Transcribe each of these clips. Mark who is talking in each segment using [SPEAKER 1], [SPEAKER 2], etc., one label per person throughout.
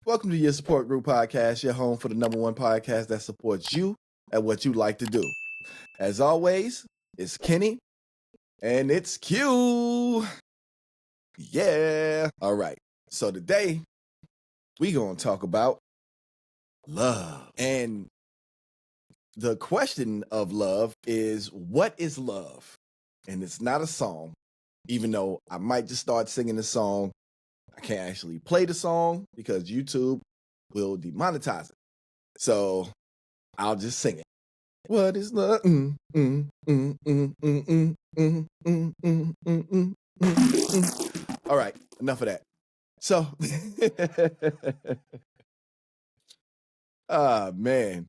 [SPEAKER 1] Welcome to your support group podcast, your home for the number one podcast that supports you at what you like to do. As always, it's Kenny and it's Q. Yeah. All right. So today we going to talk about love. And the question of love is, what is love? And it's not a song, even though I might just start singing the song. I can't actually play the song because YouTube will demonetize it. So I'll just sing it. What is love? All right, enough of that. So, man,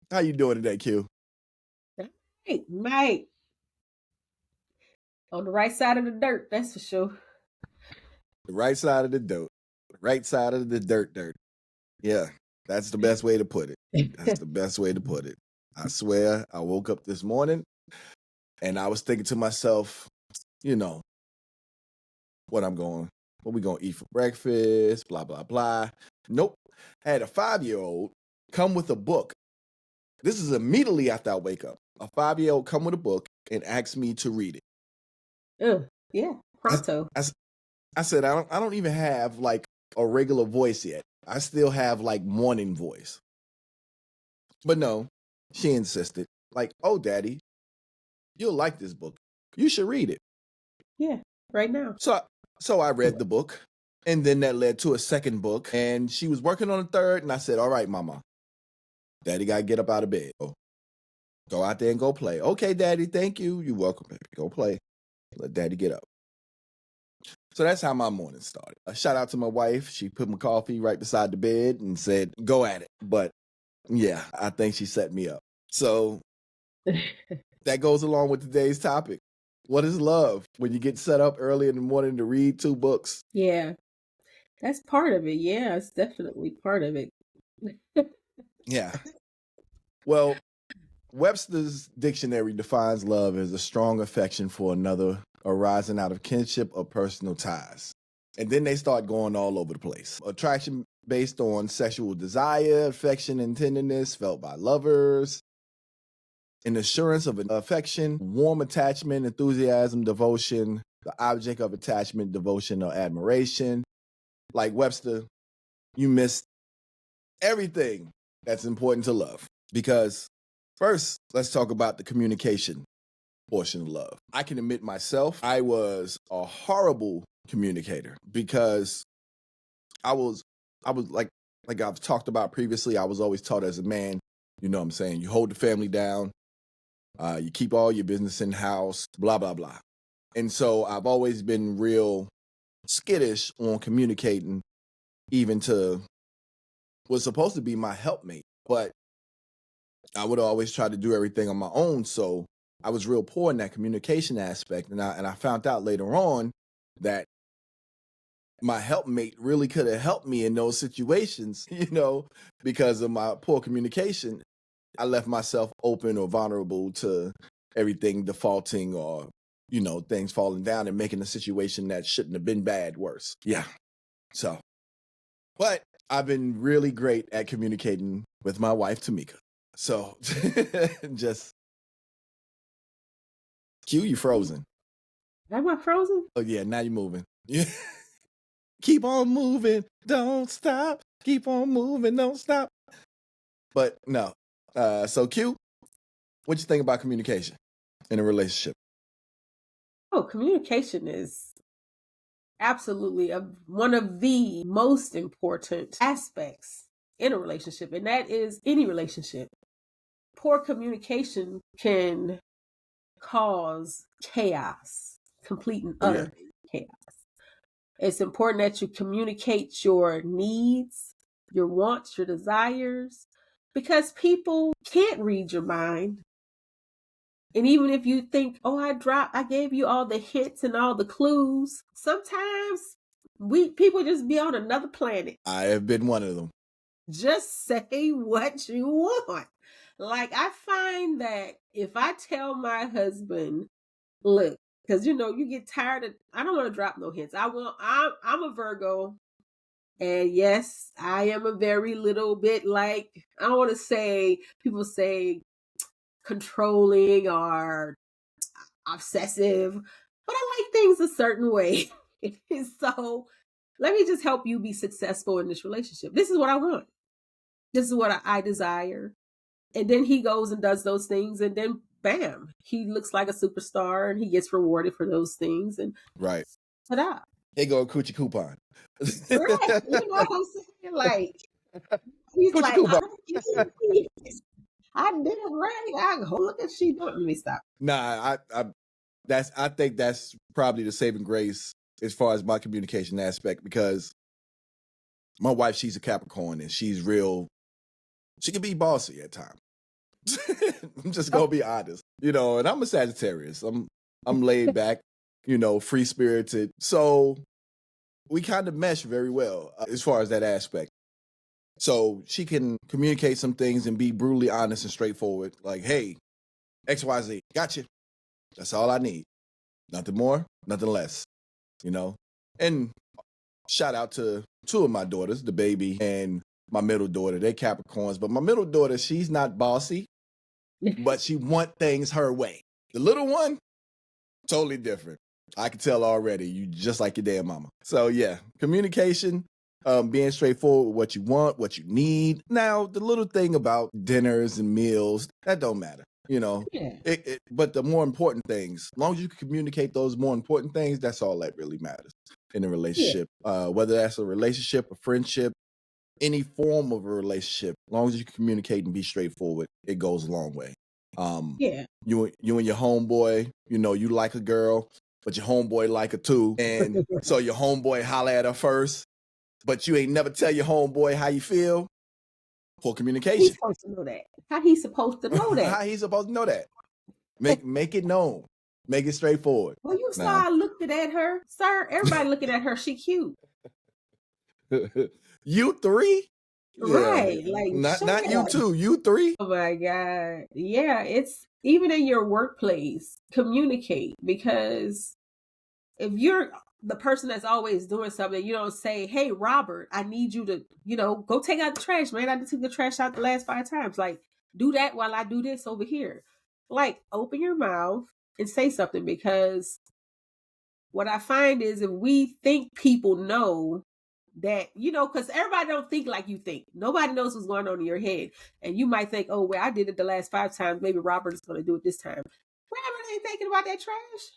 [SPEAKER 1] how you doing today, Q?
[SPEAKER 2] Hey, mate. On the right side of the dirt, that's for sure.
[SPEAKER 1] The right side of the dirt. The right side of the dirt. Yeah, that's the best way to put it. That's the best way to put it. I swear, I woke up this morning and I was thinking to myself, you know, what we going to eat for breakfast, blah, blah, blah. Nope. I had a 5-year-old come with a book. This is immediately after I wake up. A 5-year-old come with a book and ask me to read it.
[SPEAKER 2] Yeah, pronto.
[SPEAKER 1] I said, I don't even have like a regular voice yet. I still have like morning voice. But no, she insisted, like, oh, Daddy, you'll like this book. You should read it.
[SPEAKER 2] Yeah, right now.
[SPEAKER 1] So I read the book, and then that led to a second book, and she was working on a third, and I said, all right, Mama, Daddy got to get up out of bed. Go out there and go play. Okay, Daddy, thank you. You're welcome, baby. Go play. Let Daddy get up. So that's how my morning started. A shout out to my wife. She put my coffee right beside the bed and said, go at it. But yeah, I think she set me up. So that goes along with today's topic. What is love? When you get set up early in the morning to read 2 books.
[SPEAKER 2] Yeah, that's part of it. Yeah, it's definitely part of it.
[SPEAKER 1] Yeah. Well, Webster's dictionary defines love as a strong affection for another arising out of kinship or personal ties. And then they start going all over the place. Attraction based on sexual desire, affection, and tenderness felt by lovers. An assurance of an affection, warm attachment, enthusiasm, devotion, the object of attachment, devotion, or admiration. Like Webster, you missed everything that's important to love. Because first, let's talk about the communication portion of love. I can admit myself, I was a horrible communicator because I was like I've talked about previously, I was always taught as a man, you know what I'm saying, you hold the family down, you keep all your business in house, blah, blah, blah. And so I've always been real skittish on communicating, even to what's supposed to be my helpmate. But I would always try to do everything on my own. So I was real poor in that communication aspect. And I found out later on that my helpmate really could have helped me in those situations, you know, because of my poor communication. I left myself open or vulnerable to everything defaulting or, you know, things falling down and making a situation that shouldn't have been bad worse. Yeah. So, but I've been really great at communicating with my wife, Tamika. So just Q, you frozen.
[SPEAKER 2] Am I frozen?
[SPEAKER 1] Oh yeah, now you're moving. Yeah. Keep on moving, don't stop. Keep on moving, don't stop. But no. So Q, what you think about communication in a relationship?
[SPEAKER 2] Oh, communication is absolutely one of the most important aspects in a relationship, and that is any relationship. Poor communication can cause chaos, complete and utter chaos. It's important that you communicate your needs, your wants, your desires, because people can't read your mind. And even if you think, oh, I gave you all the hints and all the clues, sometimes people just be on another planet.
[SPEAKER 1] I have been one of them.
[SPEAKER 2] Just say what you want. Like, I find that if I tell my husband, look, because you know you get tired of, I don't want to drop no hints. I'm a Virgo. And yes, I am a very little bit like, I don't want to say, people say controlling or obsessive, but I like things a certain way. So let me just help you be successful in this relationship. This is what I want. This is what I desire. And then he goes and does those things, and then bam, he looks like a superstar and he gets rewarded for those things. And
[SPEAKER 1] Right.
[SPEAKER 2] ta-da.
[SPEAKER 1] They go coochie coupon.
[SPEAKER 2] Right. You know what I'm saying? Like, he's
[SPEAKER 1] Coochie
[SPEAKER 2] like,
[SPEAKER 1] coupon.
[SPEAKER 2] I did it right. Look at she doing. Let me stop.
[SPEAKER 1] Nah, I think that's probably the saving grace as far as my communication aspect, because my wife, she's a Capricorn and she's real. She can be bossy at times. I'm just gonna be honest, and I'm a Sagittarius. I'm laid back, free spirited. So we kind of mesh very well as far as that aspect. So she can communicate some things and be brutally honest and straightforward. Like, hey, XYZ, gotcha. That's all I need. Nothing more, nothing less. And shout out to two of my daughters, the baby and my middle daughter. They're Capricorns, but my middle daughter, she's not bossy, but she want things her way. The little one, totally different. I can tell already. You just like your damn mama. So yeah, communication, being straightforward with what you want, what you need. Now, the little thing about dinners and meals, that don't matter.
[SPEAKER 2] Yeah.
[SPEAKER 1] But the more important things, as long as you can communicate those more important things, that's all that really matters in a relationship. Whether that's a relationship, a friendship, any form of a relationship, as long as you can communicate and be straightforward, it goes a long way.
[SPEAKER 2] Yeah.
[SPEAKER 1] You and your homeboy, you like a girl, but your homeboy like her too. And so your homeboy holler at her first, but you ain't never tell your homeboy how you feel. Poor communication.
[SPEAKER 2] He's supposed to know that. How he's supposed to know that?
[SPEAKER 1] How he's supposed to know that? Make it known. Make it straightforward.
[SPEAKER 2] Well, you saw I looked at her, sir. Everybody looking at her. She cute.
[SPEAKER 1] You three?
[SPEAKER 2] Right.
[SPEAKER 1] Yeah.
[SPEAKER 2] Like,
[SPEAKER 1] not you two. You three?
[SPEAKER 2] Oh my God. Yeah, it's even in your workplace, communicate, because if you're the person that's always doing something, you don't say, hey, Robert, I need you to, go take out the trash, man. I took the trash out the last 5 times. Like, do that while I do this over here. Like, open your mouth and say something, because what I find is if we think people know that, because everybody don't think like you think. Nobody knows what's going on in your head. And you might think, oh, well, I did it the last 5 times. Maybe Robert is going to do it this time. Robert ain't thinking about that trash.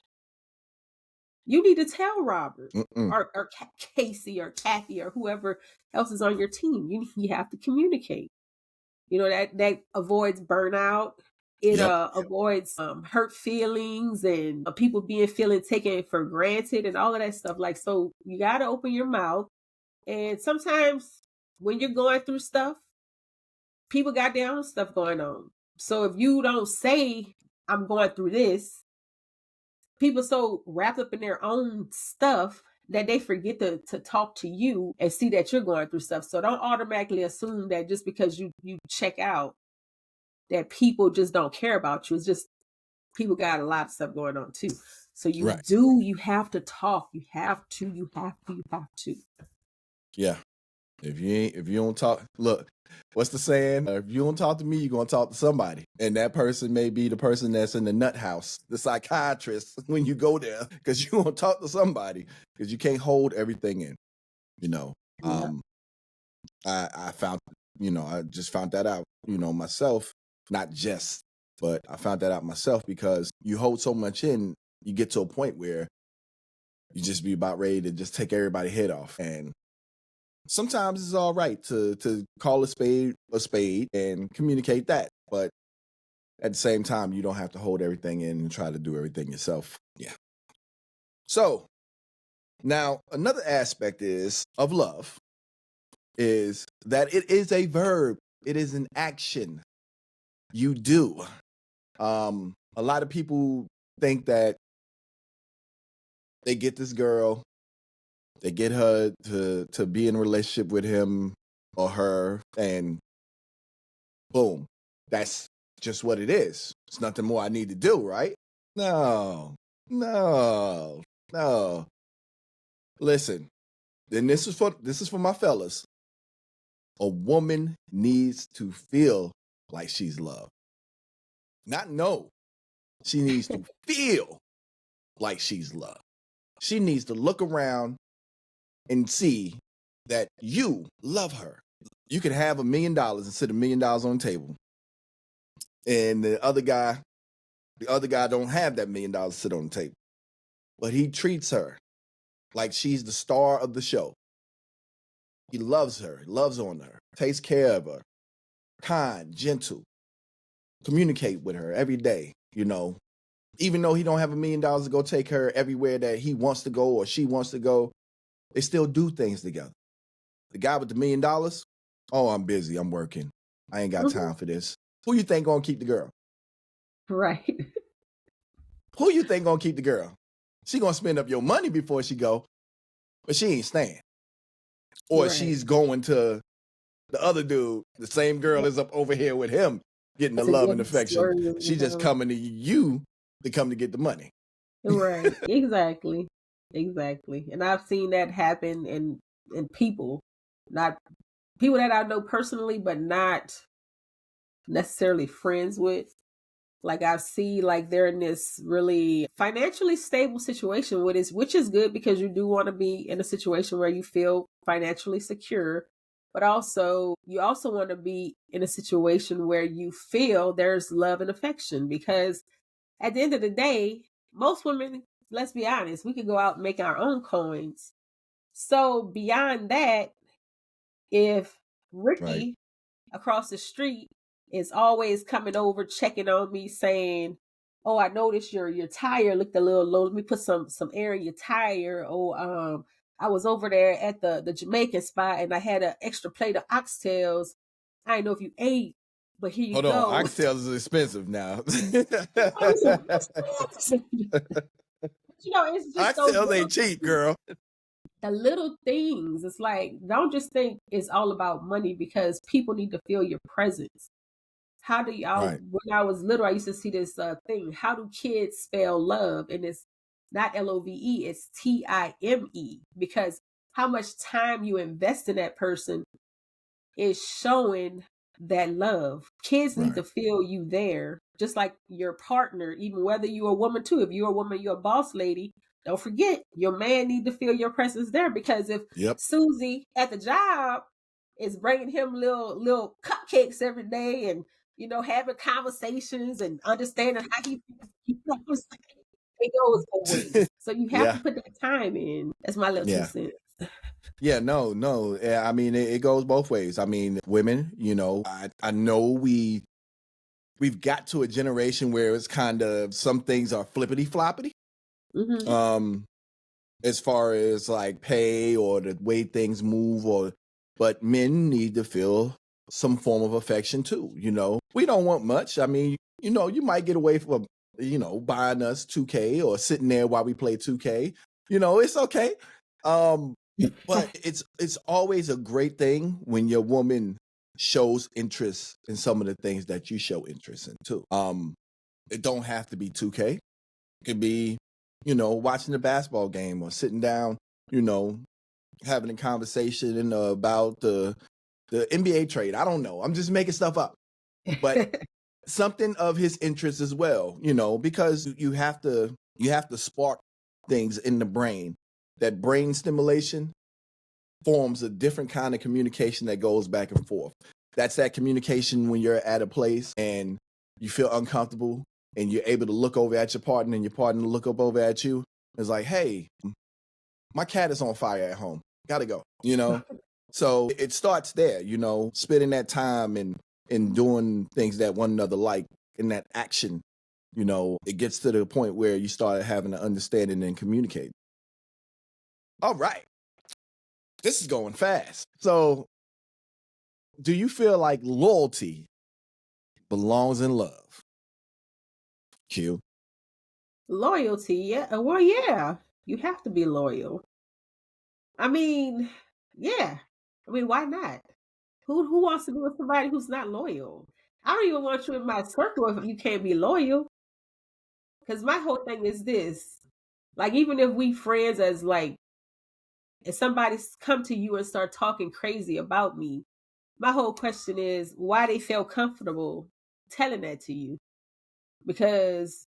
[SPEAKER 2] You need to tell Robert or Casey or Kathy or whoever else is on your team. You have to communicate. That avoids burnout. It avoids hurt feelings and people feeling taken for granted and all of that stuff. Like, so you got to open your mouth. And sometimes when you're going through stuff, people got their own stuff going on. So if you don't say, I'm going through this, people so wrapped up in their own stuff that they forget to talk to you and see that you're going through stuff. So don't automatically assume that just because you check out that people just don't care about you. It's just people got a lot of stuff going on too. So you have to talk. You have to.
[SPEAKER 1] Yeah. If you don't talk, look, what's the saying? If you don't talk to me, you're gonna talk to somebody, and that person may be the person that's in the nut house, the psychiatrist. When you go there, because you won't talk to somebody, because you can't hold everything in. I found, I just found that out, myself. Not just, but I found that out myself, because you hold so much in, you get to a point where you just be about ready to just take everybody's head off. And sometimes it's all right to call a spade and communicate that. But at the same time, you don't have to hold everything in and try to do everything yourself. Yeah. So now another aspect of love is that it is a verb. It is an action. You do. A lot of people think that they get this girl, they get her to be in a relationship with him or her, and boom, that's just what it is. It's nothing more I need to do, right? No. Listen, And this is for my fellas. A woman needs to feel like she's loved. Not know. She needs to feel like she's loved. She needs to look around and see that you love her. You can have $1 million and sit $1 million on the table, and the other guy don't have that $1 million to sit on the table, but he treats her like she's the star of the show. He loves her, loves on her, takes care of her, kind, gentle, communicate with her every day, even though he don't have $1 million to go take her everywhere that he wants to go or she wants to go, they still do things together. The guy with the $1 million, oh, I'm busy, I'm working, I ain't got time for this. Who you think gonna keep the girl?
[SPEAKER 2] Right.
[SPEAKER 1] Who you think gonna keep the girl? She gonna spend up your money before she go, but she ain't staying. Or
[SPEAKER 2] Right.
[SPEAKER 1] she's going to the other dude, the same girl is up over here with him, getting the love and affection. She just coming to you to come to get the money.
[SPEAKER 2] Right. Exactly. And I've seen that happen in people, not people that I know personally, but not necessarily friends with. Like I see like they're in this really financially stable situation which is good, because you do want to be in a situation where you feel financially secure, but you also want to be in a situation where you feel there's love and affection, because at the end of the day, most women, let's be honest, we could go out and make our own coins. So beyond that, if Ricky across the street is always coming over, checking on me, saying, "Oh, I noticed your tire looked a little low. Let me put some air in your tire." Oh, I was over there at the Jamaican spot and I had an extra plate of oxtails. I didn't know if you ate, but here you
[SPEAKER 1] Hold
[SPEAKER 2] go.
[SPEAKER 1] on, oxtails is expensive now.
[SPEAKER 2] It's just
[SPEAKER 1] oxtails ain't cheap, girl.
[SPEAKER 2] The little things. It's like, don't just think it's all about money, because people need to feel your presence. How do y'all, when I was little, I used to see this thing. How do kids spell love? And it's not LOVE, it's TIME, because how much time you invest in that person is showing that love. Kids need to feel you there, just like your partner, even whether you're a woman too. If you're a woman, you're a boss lady, don't forget your man need to feel your presence there, because if Susie at the job is bringing him little cupcakes every day and having conversations and understanding how he it goes away. So you have to put that time in. That's my little 2 cents.
[SPEAKER 1] Yeah, no. I mean, it goes both ways. I mean, women, I know we've got to a generation where it's kind of, some things are flippity floppity. As far as like pay or the way things move, but men need to feel some form of affection too. We don't want much. I mean, you might get away from, buying us 2K or sitting there while we play 2K. It's okay. But it's always a great thing when your woman shows interest in some of the things that you show interest in too. It don't have to be 2K. It could be, watching a basketball game or sitting down, having a conversation about the NBA trade. I don't know. I'm just making stuff up. But something of his interest as well, because you have to spark things in the brain. That brain stimulation forms a different kind of communication that goes back and forth. That's that communication when you're at a place and you feel uncomfortable and you're able to look over at your partner and your partner look up over at you. It's like, hey, my cat is on fire at home. Gotta go, So it starts there, spending that time and doing things that one another like, in that action, it gets to the point where you start having an understanding and communicate. All right. This is going fast. So, do you feel like loyalty belongs in love? Q.
[SPEAKER 2] Loyalty, yeah. Well, yeah. You have to be loyal. I mean, yeah. I mean, why not? Who wants to be with somebody who's not loyal? I don't even want you in my circle if you can't be loyal. Because my whole thing is this. Like, even if we friends as like if somebody's come to you and start talking crazy about me, my whole question is why they feel comfortable telling that to you. Because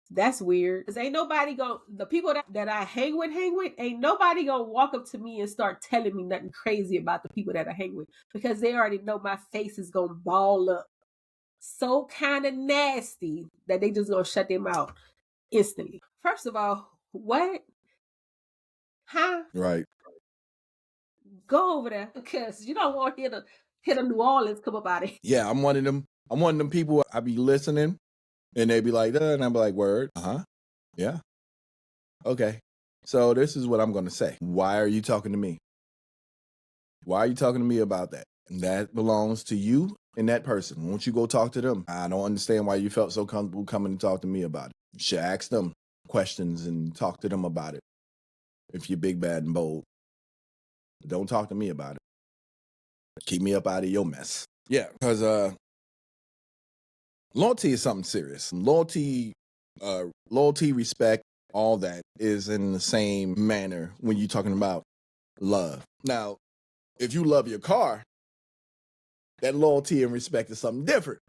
[SPEAKER 2] that's weird. Because ain't nobody going the people that I hang with, ain't nobody gonna walk up to me and start telling me nothing crazy about the people that I hang with. Because they already know my face is gonna ball up so kind of nasty that they just gonna shut their mouth instantly. First of all, what? Huh?
[SPEAKER 1] Right.
[SPEAKER 2] Go over there because you don't want to hear the New Orleans come up out of here.
[SPEAKER 1] Yeah, I'm one of them people. I be listening, and they be like, and I'm like, word, yeah, okay. So this is what I'm gonna say. Why are you talking to me? Why are you talking to me about that? That belongs to you and that person. Won't you go talk to them? I don't understand why you felt so comfortable coming to talk to me about it. You should ask them questions and talk to them about it. If you're big, bad, and bold, don't talk to me about it. Keep me up out of your mess. Yeah, because loyalty is something serious. Loyalty, respect, all that is in the same manner when you're talking about love. Now, if you love your car, that loyalty and respect is something different.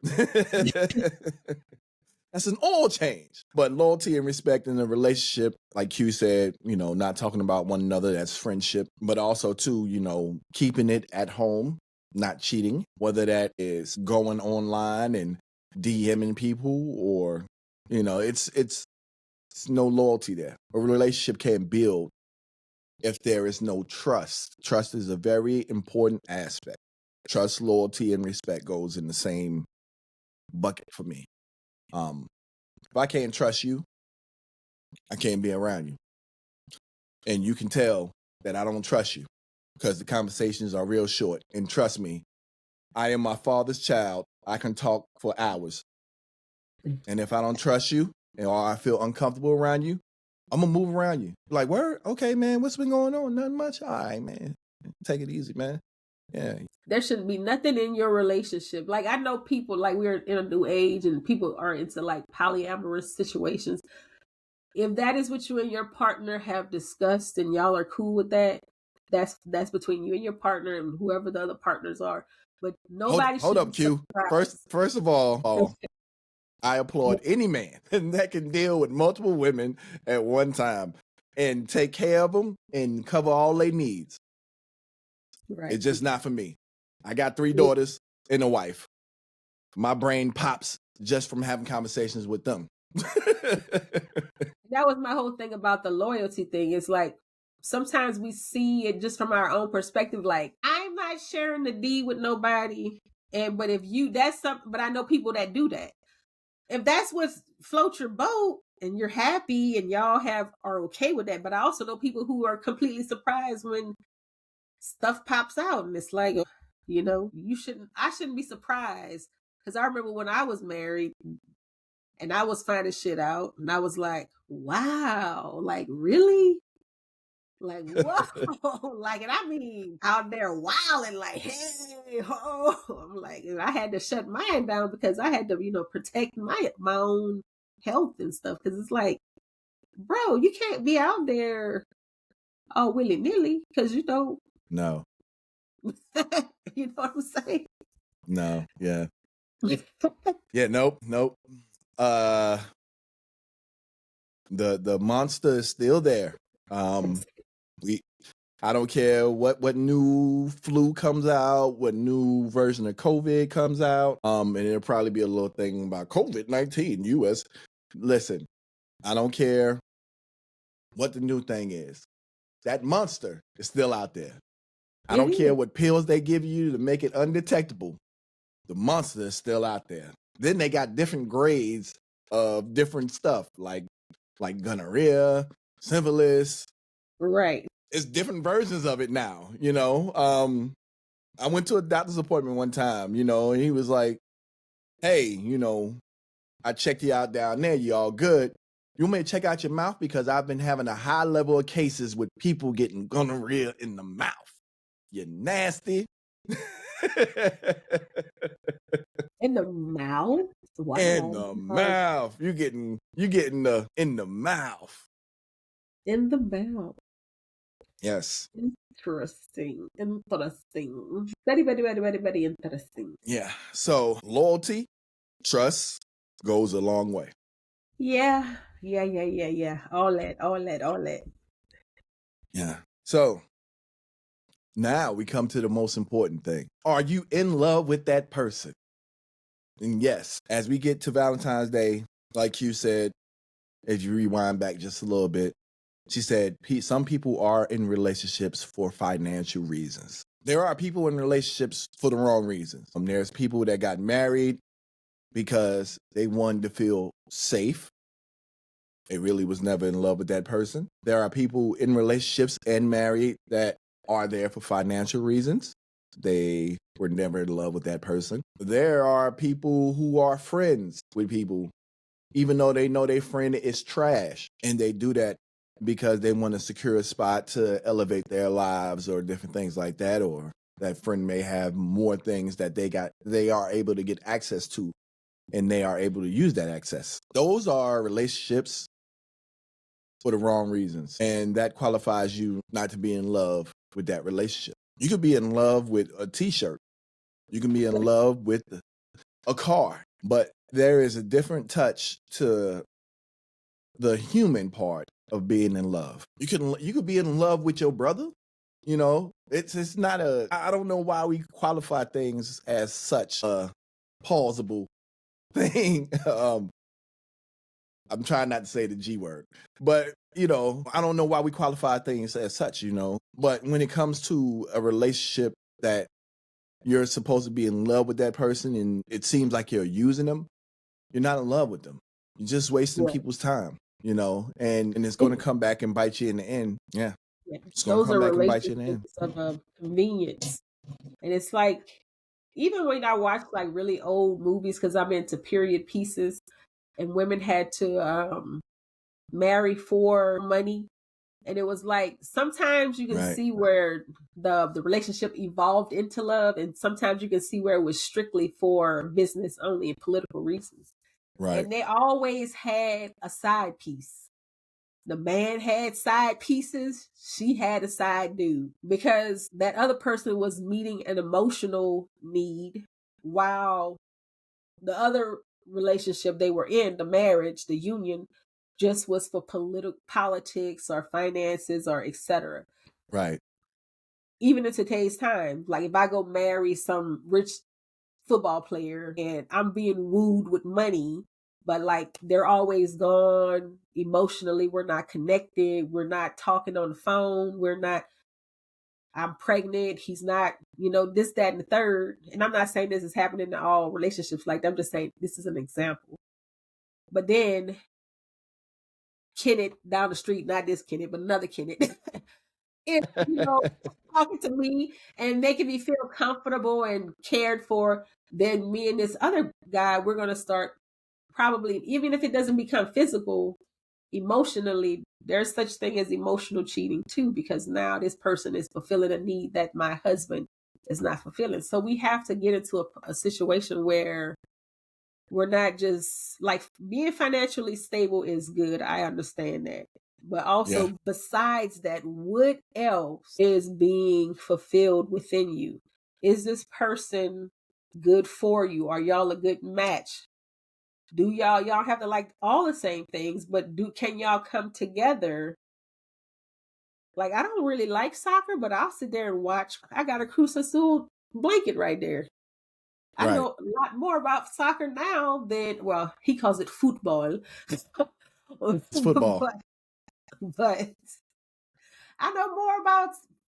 [SPEAKER 1] That's an oil change. But loyalty and respect in a relationship, like Q said, not talking about one another, that's friendship. But also, too, keeping it at home, not cheating, whether that is going online and DMing people or, it's no loyalty there. A relationship can't build if there is no trust. Trust is a very important aspect. Trust, loyalty, and respect goes in the same bucket for me. If I can't trust you, I can't be around you. And you can tell that I don't trust you because the conversations are real short. And trust me, I am my father's child. I can talk for hours. And if I don't trust you or I feel uncomfortable around you, I'm going to move around you. Like, word? Okay, man, what's been going on? Nothing much? All right, man. Take it easy, man. Yeah.
[SPEAKER 2] There shouldn't be nothing in your relationship. Like, I know people, like, we're in a new age and people are into, like, polyamorous situations. If that is what you and your partner have discussed and y'all are cool with that, that's between you and your partner and whoever the other partners are. But nobody
[SPEAKER 1] hold up, Q. First of all, I applaud any man that can deal with multiple women at one time and take care of them and cover all their needs. Right. It's just not for me. I got 3 daughters and a wife. My brain pops just from having conversations with them.
[SPEAKER 2] That was my whole thing about the loyalty thing. It's like sometimes we see it just from our own perspective. Like, I'm not sharing the D with nobody. But if that's something, but I know people that do that. If that's what floats your boat and you're happy and y'all are okay with that. But I also know people who are completely surprised when stuff pops out and it's like, I shouldn't be surprised. Because I remember when I was married and I was finding shit out and I was like, wow, like really? Like, whoa, like, and I mean, out there wilding, like, hey, ho. I'm like, and I had to shut mine down because I had to, protect my own health and stuff. Because it's like, bro, you can't be out there all willy nilly because
[SPEAKER 1] No.
[SPEAKER 2] You know what I'm saying?
[SPEAKER 1] No. Yeah. Yeah. Nope. The monster is still there. I don't care what new flu comes out, what new version of COVID comes out. And it'll probably be a little thing about COVID-19 US. Listen, I don't care what the new thing is. That monster is still out there. I don't care what pills they give you to make it undetectable. The monster is still out there. Then they got different grades of different stuff like gonorrhea, syphilis.
[SPEAKER 2] Right.
[SPEAKER 1] It's different versions of it now, I went to a doctor's appointment one time, and he was like, hey, I checked you out down there. You all good. You want me to check out your mouth? Because I've been having a high level of cases with people getting gonorrhea in the mouth. You nasty.
[SPEAKER 2] In the mouth? Wow.
[SPEAKER 1] In the mouth. You getting in the mouth.
[SPEAKER 2] In the mouth.
[SPEAKER 1] Yes.
[SPEAKER 2] Interesting. Very, very, very, very, very interesting.
[SPEAKER 1] Yeah. So loyalty, trust goes a long way.
[SPEAKER 2] Yeah. All that.
[SPEAKER 1] Yeah. So now we come to the most important thing. Are you in love with that person? And yes, as we get to Valentine's Day, like you said, if you rewind back just a little bit, she said, some people are in relationships for financial reasons. There are people in relationships for the wrong reasons. There's people that got married because they wanted to feel safe. It really was never in love with that person. There are people in relationships and married that are there for financial reasons. They were never in love with that person. There are people who are friends with people, even though they know their friend is trash, and they do that because they want to secure a spot to elevate their lives or different things like that, or that friend may have more things that they are able to get access to, and they are able to use that access. Those are relationships for the wrong reasons, and that qualifies you not to be in love with that relationship. You could be in love with a t-shirt. You can be in love with a car, but there is a different touch to the human part of being in love. You could be in love with your brother. You know, it's not a. I don't know why we qualify things as such a plausible thing. I'm trying not to say the G word, but I don't know why we qualify things as such. But when it comes to a relationship that you're supposed to be in love with that person, and it seems like you're using them, you're not in love with them. You're just wasting people's time. And it's going to come back and bite you in the end. Yeah. It's going to
[SPEAKER 2] Those
[SPEAKER 1] come
[SPEAKER 2] are
[SPEAKER 1] back and bite you in the end.
[SPEAKER 2] relationships of convenience. And it's like, even when I watch like really old movies, because I'm into period pieces, and women had to marry for money. And it was like, sometimes you can
[SPEAKER 1] Right.
[SPEAKER 2] see where the relationship evolved into love, and sometimes you can see where it was strictly for business only and political reasons.
[SPEAKER 1] Right.
[SPEAKER 2] And they always had a side piece. The man had side pieces, she had a side dude, because that other person was meeting an emotional need, while the other relationship they were in, the marriage, the union, just was for politics or finances or etc.
[SPEAKER 1] Right.
[SPEAKER 2] Even in today's time, like if I go marry some rich football player and I'm being wooed with money, but like they're always gone emotionally, we're not connected, we're not talking on the phone, I'm pregnant, he's not, this, that, and the third. And I'm not saying this is happening in all relationships like that. I'm just saying this is an example. But then Kenneth down the street, not this Kenneth, but another Kenneth, is, talking to me and making me feel comfortable and cared for, then me and this other guy, we're going to start, probably, even if it doesn't become physical, emotionally, there's such thing as emotional cheating too, because now this person is fulfilling a need that my husband is not fulfilling. So we have to get into a situation where we're not just like, being financially stable is good. I understand that. But also, besides that, what else is being fulfilled within you? Is this person good for you? Are y'all a good match? Do y'all have to like all the same things, but can y'all come together? Like, I don't really like soccer, but I'll sit there and watch. I got a Cruz Azul blanket right there. I know a lot more about soccer now than, well, he calls it football.
[SPEAKER 1] It's football.
[SPEAKER 2] But I know more about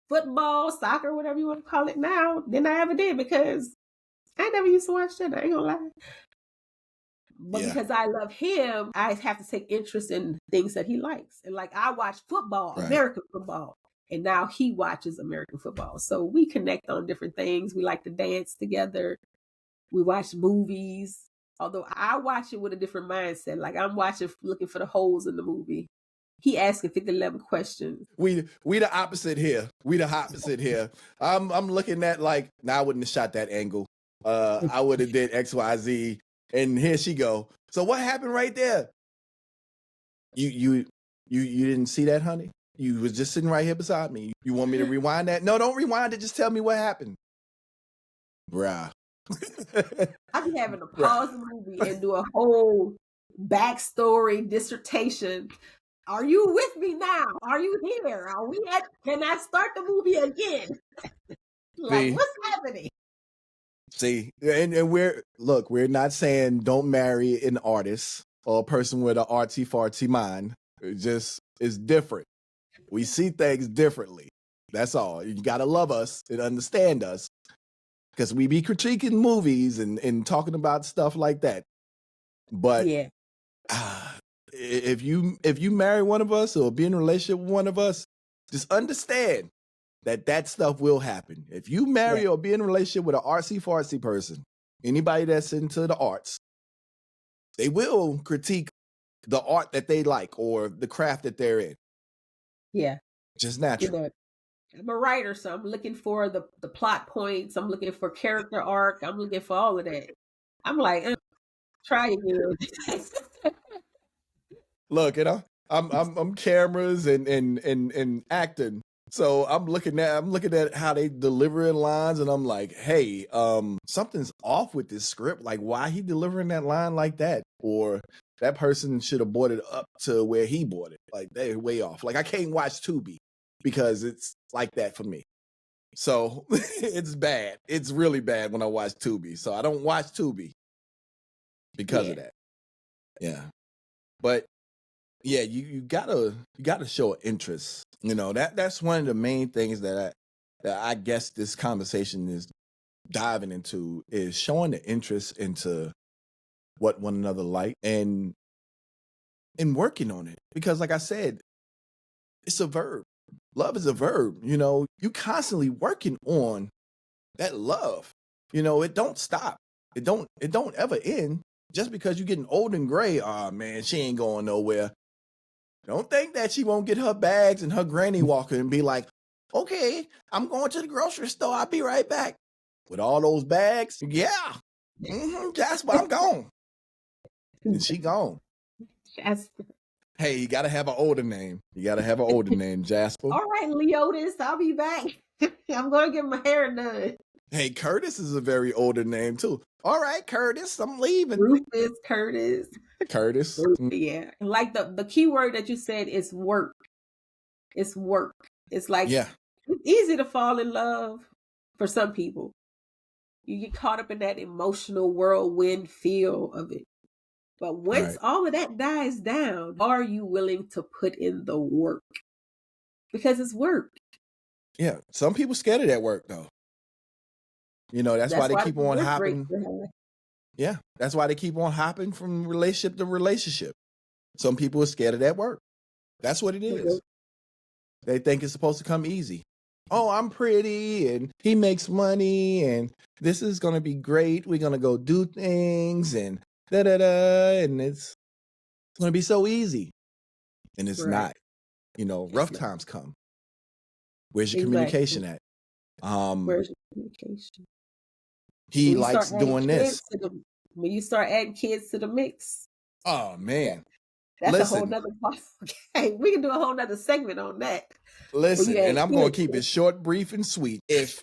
[SPEAKER 2] football, soccer, whatever you want to call it now than I ever did, because I never used to watch that. I ain't gonna lie. But because I love him, I have to take interest in things that he likes. And like, I watch football, American football, and now he watches American football. So we connect on different things. We like to dance together. We watch movies. Although I watch it with a different mindset. Like, I'm watching, looking for the holes in the movie. He asking 50-11 questions.
[SPEAKER 1] We the opposite here. I'm looking at like, nah, I wouldn't have shot that angle. I would have did XYZ. And here she go. So what happened right there? You didn't see that, honey? You was just sitting right here beside me. You want me to rewind that? No, don't rewind it. Just tell me what happened. Bruh.
[SPEAKER 2] I be having to pause the movie and do a whole backstory dissertation. Are you with me now? Are you here? Are we at? Can I start the movie again? Like, what's happening?
[SPEAKER 1] See, and we're not saying don't marry an artist or a person with an artsy fartsy mind. It's different. We see things differently. That's all. You gotta love us and understand us, because we be critiquing movies and talking about stuff like that. But
[SPEAKER 2] yeah,
[SPEAKER 1] if you marry one of us or be in a relationship with one of us, just understand that stuff will happen. If you marry or be in a relationship with an artsy fartsy person, anybody that's into the arts, they will critique the art that they like or the craft that they're in.
[SPEAKER 2] Yeah.
[SPEAKER 1] Just natural.
[SPEAKER 2] You know, I'm a writer, so I'm looking for the plot points. I'm looking for character arc. I'm looking for all of that. I'm like, try again.
[SPEAKER 1] Look, I'm cameras and acting. So I'm looking at how they delivering lines, and I'm like, hey, something's off with this script. Like, why he delivering that line like that? Or that person should have brought it up to where he brought it. Like, they're way off. Like, I can't watch Tubi because it's like that for me. So it's bad. It's really bad when I watch Tubi. So I don't watch Tubi because of that. Yeah. But yeah, you gotta show interest. You know, that's one of the main things that I guess this conversation is diving into, is showing the interest into what one another like and working on it. Because like I said, it's a verb. Love is a verb. You know, you constantly working on that love. You know, it don't stop. It don't ever end. Just because you're getting old and gray, oh man, she ain't going nowhere. Don't think that she won't get her bags and her granny walker and be like, okay, I'm going to the grocery store. I'll be right back. With all those bags? Yeah. Jasper, I'm gone. And she gone.
[SPEAKER 2] Jasper.
[SPEAKER 1] Hey, you got to have an older name. Jasper.
[SPEAKER 2] All right, Leotis, I'll be back. I'm going to get my hair done.
[SPEAKER 1] Hey, Curtis is a very older name, too. All right, Curtis, I'm leaving.
[SPEAKER 2] Rufus, Curtis.
[SPEAKER 1] Curtis.
[SPEAKER 2] Yeah. Like the key word that you said is work. It's work. It's like, it's easy to fall in love for some people. You get caught up in that emotional whirlwind feel of it. But once all of that dies down, are you willing to put in the work? Because it's work.
[SPEAKER 1] Yeah. Some people scared of that work, though. You know, that's why they keep on hopping. Yeah. That's why they keep on hopping from relationship to relationship. Some people are scared of that work. That's what it is. They think it's supposed to come easy. Oh, I'm pretty and he makes money and this is going to be great. We're going to go do things and and it's going to be so easy. And it's not. You know, rough times come. Where's your communication at?
[SPEAKER 2] Where's your communication?
[SPEAKER 1] He likes doing this.
[SPEAKER 2] When you start adding kids to the mix.
[SPEAKER 1] Oh, man.
[SPEAKER 2] That's a whole nother okay, we can do a whole nother segment on that.
[SPEAKER 1] Listen, and I'm going to keep it short, brief, and sweet. If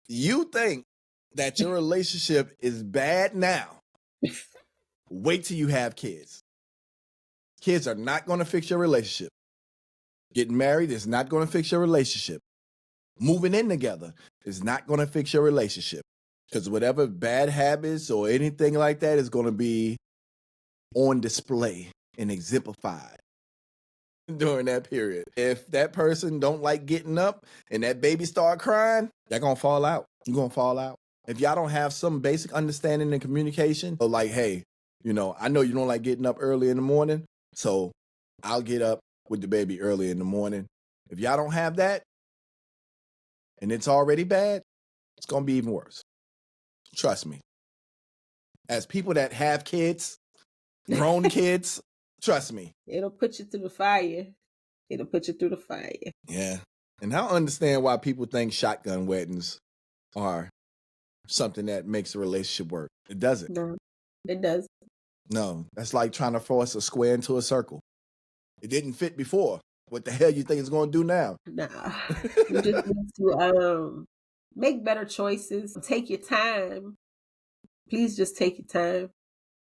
[SPEAKER 1] you think that your relationship is bad now, wait till you have kids. Kids are not going to fix your relationship. Getting married is not going to fix your relationship. Moving in together is not going to fix your relationship. Because whatever bad habits or anything like that is going to be on display and exemplified during that period. If that person don't like getting up and that baby start crying, they're going to fall out. You're going to fall out. If y'all don't have some basic understanding and communication, or like, hey, you know, I know you don't like getting up early in the morning, so I'll get up with the baby early in the morning. If y'all don't have that, and it's already bad, it's going to be even worse. Trust me. As people that have kids, grown kids, trust me.
[SPEAKER 2] It'll put you through the fire.
[SPEAKER 1] Yeah. And I don't understand why people think shotgun weddings are something that makes a relationship work. It doesn't.
[SPEAKER 2] No, it does.
[SPEAKER 1] No, that's like trying to force a square into a circle. It didn't fit before. What the hell you think it's going to do now?
[SPEAKER 2] Nah, you just need to make better choices. Take your time. Please just take your time.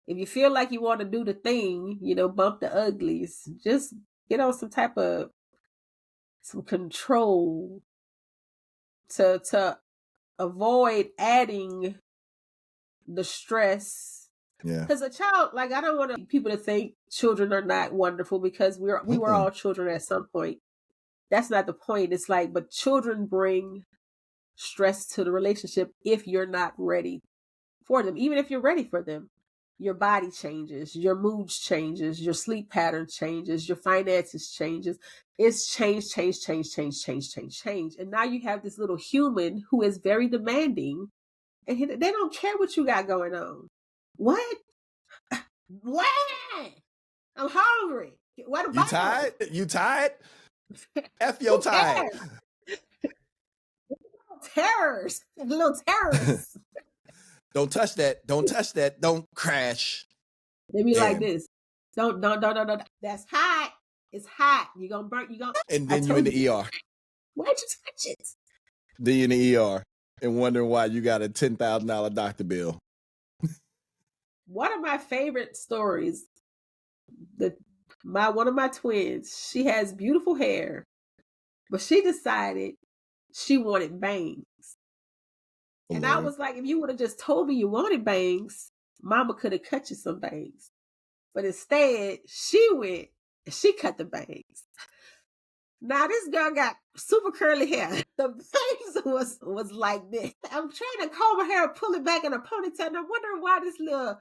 [SPEAKER 2] If you feel like you want to do the thing, bump the uglies. Just get on some control to avoid adding the stress.
[SPEAKER 1] Yeah.
[SPEAKER 2] Because a child, I don't want people to think children are not wonderful, because we were all children at some point. That's not the point. It's but children bring stress to the relationship if you're not ready for them. Even if you're ready for them, your body changes, your mood changes, your sleep pattern changes, your finances changes. It's change. And now you have this little human who is very demanding, and they don't care what you got going on. What? What? I'm hungry. What about
[SPEAKER 1] you tired? You tired? F your tired.
[SPEAKER 2] Terrors. Little terrorists.
[SPEAKER 1] Don't touch that. Don't touch that. Don't crash.
[SPEAKER 2] They be like this. Don't. That's hot. It's hot. You gonna burn. You gonna.
[SPEAKER 1] And then you in the ER.
[SPEAKER 2] Why'd you touch it?
[SPEAKER 1] Then you in the ER and wondering why you got a $10,000 doctor bill.
[SPEAKER 2] One of my favorite stories. One of my twins. She has beautiful hair, but she decided she wanted bangs. And I was like, if you would have just told me you wanted bangs, Mama could have cut you some bangs. But instead, she cut the bangs. Now this girl got super curly hair. The bangs was like this. I'm trying to comb her hair and pull it back in a ponytail, and I'm wondering why this little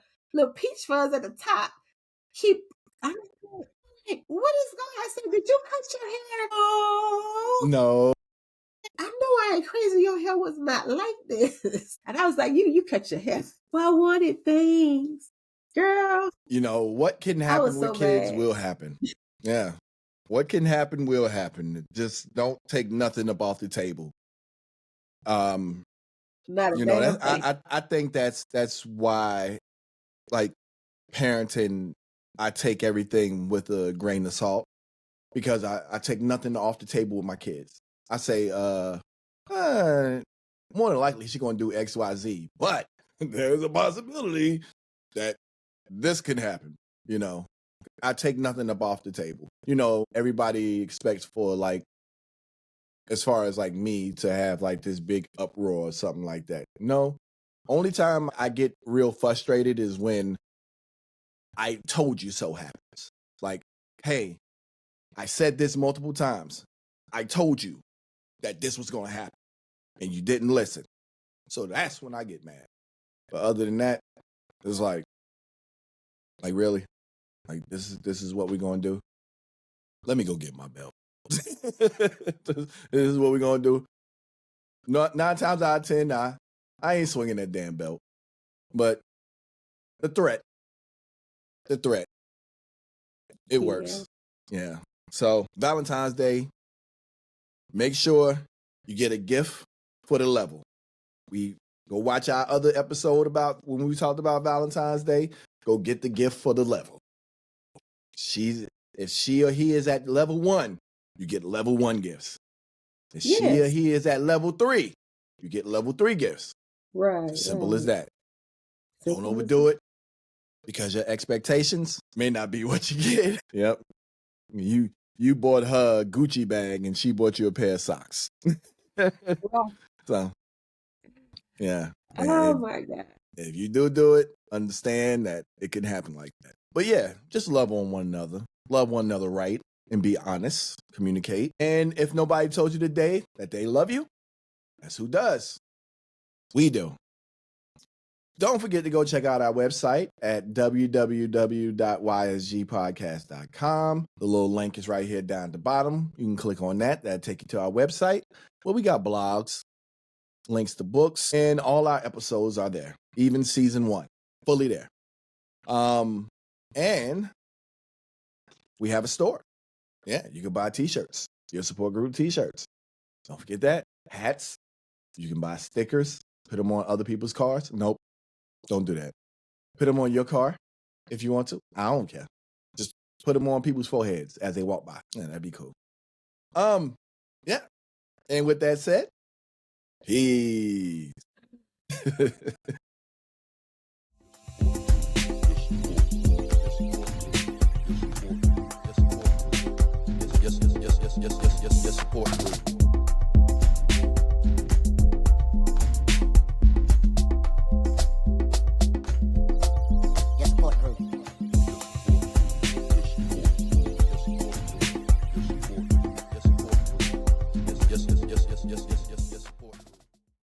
[SPEAKER 2] peach fuzz at the top I'm like, what is going on? I said, did you cut your hair?
[SPEAKER 1] No.
[SPEAKER 2] I know I ain't crazy. Your hair was not like this. And I was like, you cut your hair. Well, I wanted things. Girl.
[SPEAKER 1] What can happen with kids will happen. Yeah. What can happen will happen. Just don't take nothing up off the table. I think that's why, parenting, I take everything with a grain of salt, because I take nothing off the table with my kids. I say, more than likely she's going to do X, Y, Z, but there's a possibility that this can happen. I take nothing up off the table. Everybody expects for as far as me to have this big uproar or something like that. No, only time I get real frustrated is when I told you so happens. Hey, I said this multiple times. I told you that this was going to happen, and you didn't listen. So that's when I get mad. But other than that, it's really? This is what we're going to do? Let me go get my belt. This is what we're going to do. 9 times out of 10, I ain't swinging that damn belt. But the threat, it works. Yeah. So Valentine's Day, make sure you get a gift for the level. We go watch our other episode about when we talked about Valentine's Day. Go get the gift for the level. If she or he is at level 1, you get level 1 gifts. If she or he is at level 3, you get level 3 gifts.
[SPEAKER 2] Right.
[SPEAKER 1] Simple as that. Don't overdo it, because your expectations may not be what you get. Yep. You bought her a Gucci bag and she bought you a pair of socks. So, yeah.
[SPEAKER 2] Oh my God.
[SPEAKER 1] If you do it, understand that it can happen like that. But yeah, just love on one another. Love one another right, and be honest, communicate. And if nobody told you today that they love you, that's who does. We do. Don't forget to go check out our website at www.ysgpodcast.com. The little link is right here down at the bottom. You can click on that. That'll take you to our website, where we got blogs, links to books, and all our episodes are there. Even season 1, fully there. And we have a store. Yeah, you can buy t-shirts, your support group t-shirts. Don't forget that. Hats. You can buy stickers, put them on other people's cars. Nope. Don't do that. Put them on your car if you want to. I don't care. Just put them on people's foreheads as they walk by. Yeah, that'd be cool. Yeah. And with that said, peace. Yes, support.